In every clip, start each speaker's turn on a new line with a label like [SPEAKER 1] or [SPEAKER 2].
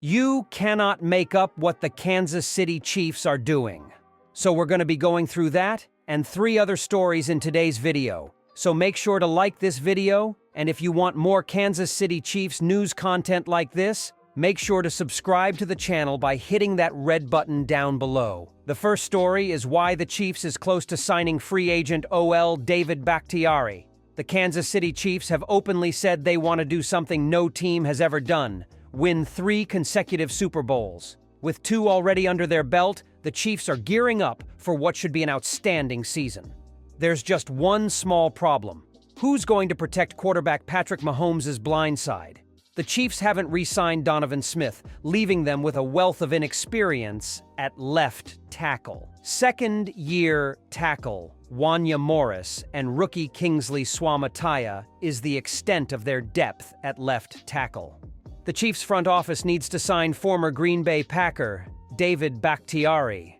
[SPEAKER 1] You cannot make up what the Kansas City Chiefs are doing. So we're going to be going through that and 3 other stories in today's video. So make sure to like this video, and if you want more Kansas City Chiefs news content like this, make sure to subscribe to the channel by hitting that red button down below. The first story is why the Chiefs is close to signing free agent O David Bakari. The Kansas City Chiefs have openly said they want to do something no team has ever done: win 3 consecutive Super Bowls. With 2 already under their belt, the Chiefs are gearing up for what should be an outstanding season. There's just one small problem. Who's going to protect quarterback Patrick Mahomes' blind side? The Chiefs haven't re-signed Donovan Smith, leaving them with a wealth of inexperience at left tackle. Second-year tackle Wanya Morris and rookie Kingsley Suamataia is the extent of their depth at left tackle. The Chiefs front office needs to sign former Green Bay Packer David Bakari.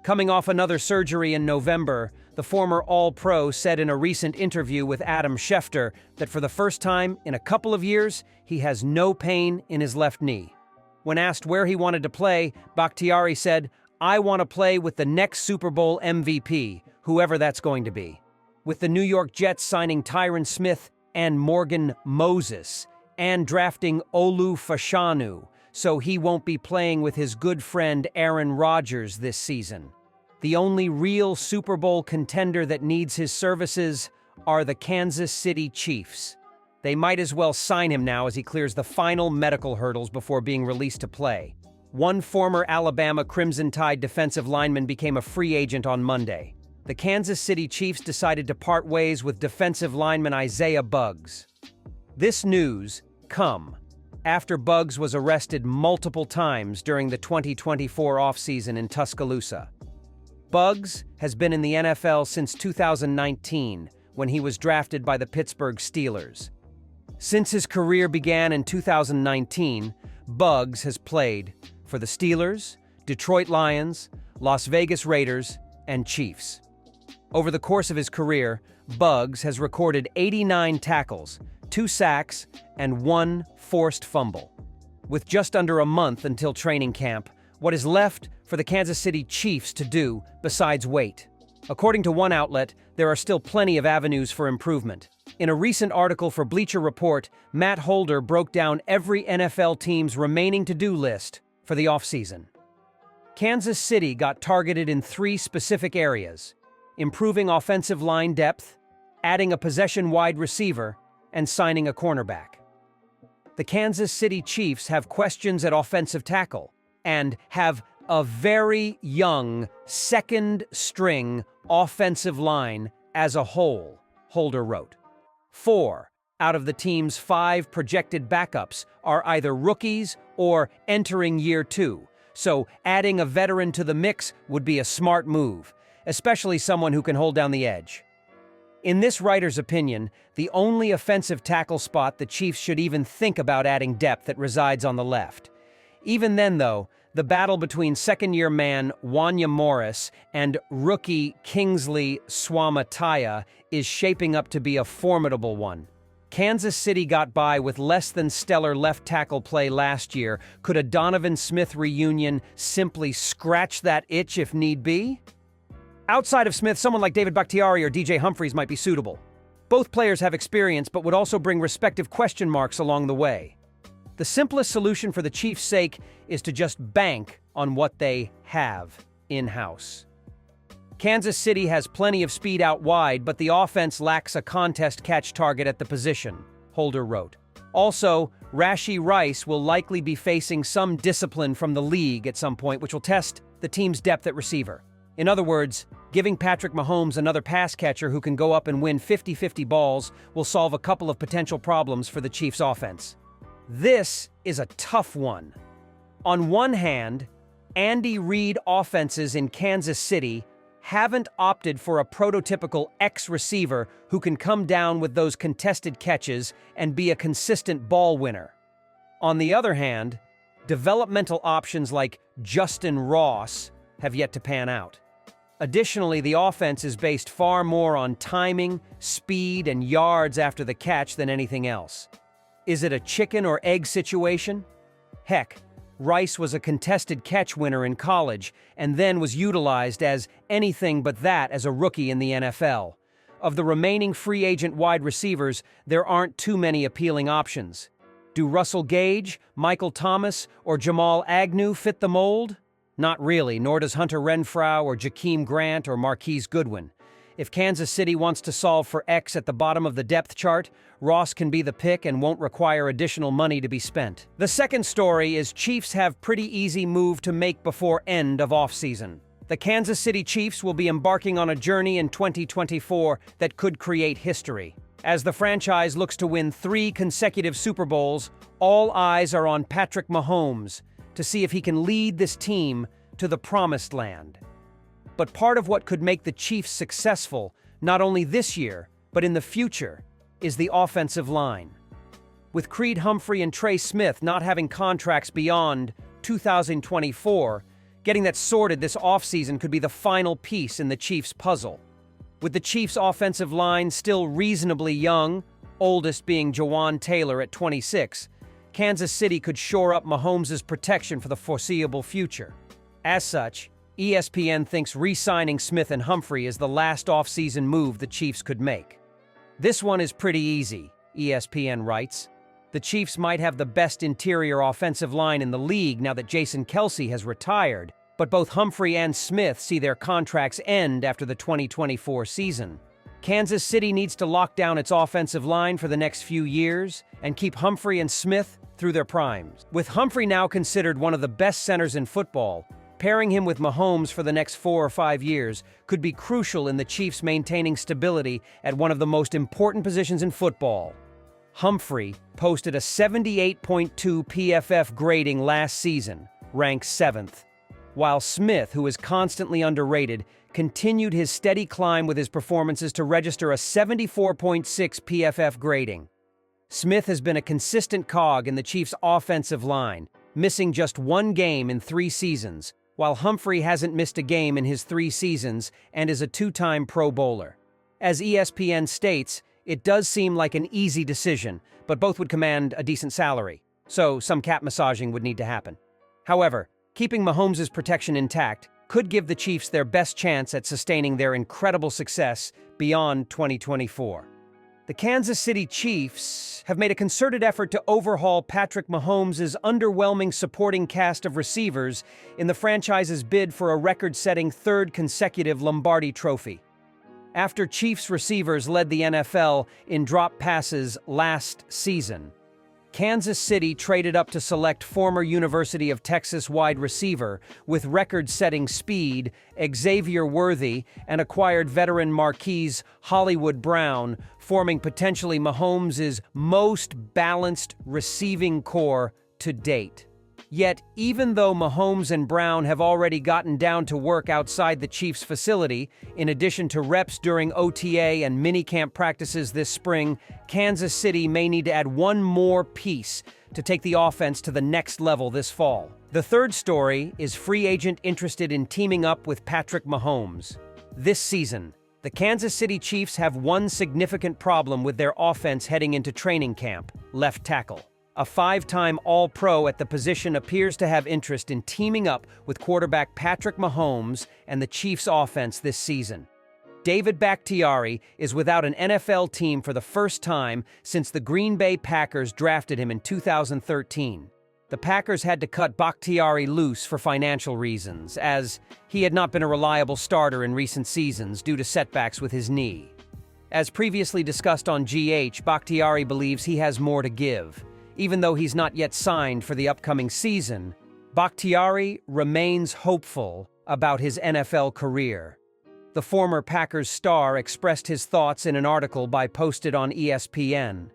[SPEAKER 1] Coming off another surgery in November, the former All-Pro said in a recent interview with Adam Schefter that for the first time in a couple of years, he has no pain in his left knee. When asked where he wanted to play, Bakari said, "I want to play with the next Super Bowl MVP, whoever that's going to be." With the New York Jets signing Tyron Smith and Morgan Moses, and drafting Olu Fashanu, so he won't be playing with his good friend Aaron Rodgers this season. The only real Super Bowl contender that needs his services are the Kansas City Chiefs. They might as well sign him now as he clears the final medical hurdles before being released to play. One former Alabama Crimson Tide defensive lineman became a free agent on Monday. The Kansas City Chiefs decided to part ways with defensive lineman Isaiah Buggs. This news come after Buggs was arrested multiple times during the 2024 offseason in Tuscaloosa. Buggs has been in the NFL since 2019, when he was drafted by the Pittsburgh Steelers. Since his career began in 2019, Buggs has played for the Steelers, Detroit Lions, Las Vegas Raiders, and Chiefs. Over the course of his career, Buggs has recorded 89 tackles, 2 sacks, and 1 forced fumble. With just under a month until training camp, what is left for the Kansas City Chiefs to do besides wait? According to one outlet, there are still plenty of avenues for improvement. In a recent article for Bleacher Report, Matt Holder broke down every NFL team's remaining to-do list for the offseason. Kansas City got targeted in 3 specific areas: improving offensive line depth, adding a possession wide receiver, and signing a cornerback. The Kansas City Chiefs have questions at offensive tackle and have a very young second-string offensive line as a whole, Holder wrote. 4 out of the team's 5 projected backups are either rookies or entering year 2, so adding a veteran to the mix would be a smart move, especially someone who can hold down the edge. In this writer's opinion, the only offensive tackle spot the Chiefs should even think about adding depth that resides on the left. Even then, though, the battle between second-year man Wanya Morris and rookie Kingsley Suamataia is shaping up to be a formidable one. Kansas City got by with less than stellar left tackle play last year. Could a Donovan Smith reunion simply scratch that itch if need be? Outside of Smith, someone like David Bakari or DJ Humphries might be suitable. Both players have experience but would also bring respective question marks along the way. The simplest solution for the Chiefs' sake is to just bank on what they have in-house. Kansas City has plenty of speed out wide, but the offense lacks a contest catch target at the position, Holder wrote. Also, Rashee Rice will likely be facing some discipline from the league at some point, which will test the team's depth at receiver. In other words, giving Patrick Mahomes another pass catcher who can go up and win 50-50 balls will solve a couple of potential problems for the Chiefs' offense. This is a tough one. On one hand, Andy Reid offenses in Kansas City haven't opted for a prototypical X-receiver who can come down with those contested catches and be a consistent ball winner. On the other hand, developmental options like Justin Ross have yet to pan out. Additionally, the offense is based far more on timing, speed, and yards after the catch than anything else. Is it a chicken or egg situation? Heck, Rice was a contested catch winner in college and then was utilized as anything but that as a rookie in the NFL. Of the remaining free agent wide receivers, there aren't too many appealing options. Do Russell Gage, Michael Thomas, or Jamal Agnew fit the mold? Not really, nor does Hunter Renfrow or Jakeem Grant or Marquise Goodwin. If Kansas City wants to solve for X at the bottom of the depth chart, Ross can be the pick and won't require additional money to be spent. The second story is Chiefs have pretty easy move to make before end of offseason. The Kansas City Chiefs will be embarking on a journey in 2024 that could create history. As the franchise looks to win 3 consecutive Super Bowls, all eyes are on Patrick Mahomes to see if he can lead this team to the promised land. But part of what could make the Chiefs successful, not only this year, but in the future, is the offensive line. With Creed Humphrey and Trey Smith not having contracts beyond 2024, getting that sorted this offseason could be the final piece in the Chiefs' puzzle. With the Chiefs' offensive line still reasonably young, oldest being Jawan Taylor at 26, Kansas City could shore up Mahomes' protection for the foreseeable future. As such, ESPN thinks re-signing Smith and Humphrey is the last offseason move the Chiefs could make. This one is pretty easy, ESPN writes. The Chiefs might have the best interior offensive line in the league now that Jason Kelce has retired, but both Humphrey and Smith see their contracts end after the 2024 season. Kansas City needs to lock down its offensive line for the next few years and keep Humphrey and Smith through their primes. With Humphrey now considered one of the best centers in football, pairing him with Mahomes for the next 4 or 5 years could be crucial in the Chiefs maintaining stability at one of the most important positions in football. Humphrey posted a 78.2 PFF grading last season, ranked 7th, while Smith, who is constantly underrated, continued his steady climb with his performances to register a 74.6 PFF grading. Smith has been a consistent cog in the Chiefs' offensive line, missing just 1 game in 3 seasons, while Humphrey hasn't missed a game in his 3 seasons and is a 2-time Pro Bowler. As ESPN states, it does seem like an easy decision, but both would command a decent salary, so some cap massaging would need to happen. However, keeping Mahomes' protection intact could give the Chiefs their best chance at sustaining their incredible success beyond 2024. The Kansas City Chiefs have made a concerted effort to overhaul Patrick Mahomes' underwhelming supporting cast of receivers in the franchise's bid for a record-setting 3rd consecutive Lombardi Trophy. After Chiefs receivers led the NFL in drop passes last season, Kansas City traded up to select former University of Texas wide receiver with record-setting speed, Xavier Worthy, and acquired veteran Marquise Hollywood Brown, forming potentially Mahomes' most balanced receiving core to date. Yet, even though Mahomes and Brown have already gotten down to work outside the Chiefs' facility, in addition to reps during OTA and minicamp practices this spring, Kansas City may need to add one more piece to take the offense to the next level this fall. The third story is free agent interested in teaming up with Patrick Mahomes. This season, the Kansas City Chiefs have one significant problem with their offense heading into training camp: left tackle. A 5-time All-Pro at the position appears to have interest in teaming up with quarterback Patrick Mahomes and the Chiefs' offense this season. David Bakari is without an NFL team for the first time since the Green Bay Packers drafted him in 2013. The Packers had to cut Bakhtiari loose for financial reasons, as he had not been a reliable starter in recent seasons due to setbacks with his knee. As previously discussed on GH, Bakhtiari believes he has more to give. Even though he's not yet signed for the upcoming season, Bakhtiari remains hopeful about his NFL career. The former Packers star expressed his thoughts in an article posted on ESPN.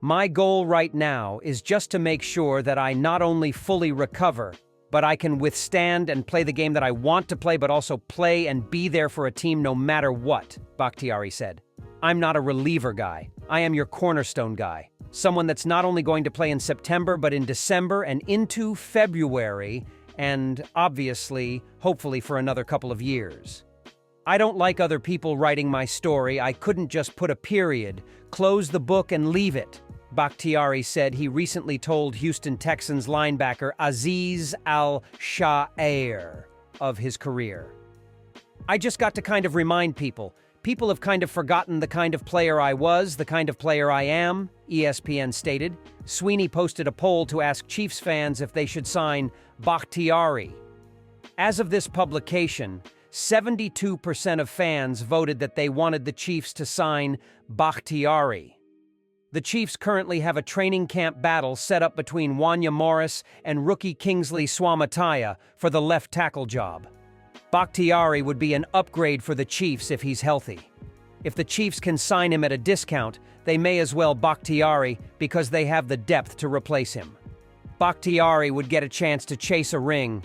[SPEAKER 1] "My goal right now is just to make sure that I not only fully recover, but I can withstand and play the game that I want to play, but also play and be there for a team no matter what," Bakhtiari said. "I'm not a reliever guy. I am your cornerstone guy. Someone that's not only going to play in September, but in December and into February, and obviously, hopefully for another couple of years. I don't like other people writing my story. I couldn't just put a period, close the book and leave it," Bakhtiari said he recently told Houston Texans linebacker Azeez Al-Shaair of his career. "I just got to kind of remind people. People have kind of forgotten the kind of player I was, the kind of player I am," ESPN stated. Sweeney posted a poll to ask Chiefs fans if they should sign Bakhtiari. As of this publication, 72% of fans voted that they wanted the Chiefs to sign Bakhtiari. The Chiefs currently have a training camp battle set up between Wanya Morris and rookie Kingsley Suamataia for the left tackle job. Bakhtiari would be an upgrade for the Chiefs if he's healthy. If the Chiefs can sign him at a discount, they may as well Bakhtiari because they have the depth to replace him. Bakhtiari would get a chance to chase a ring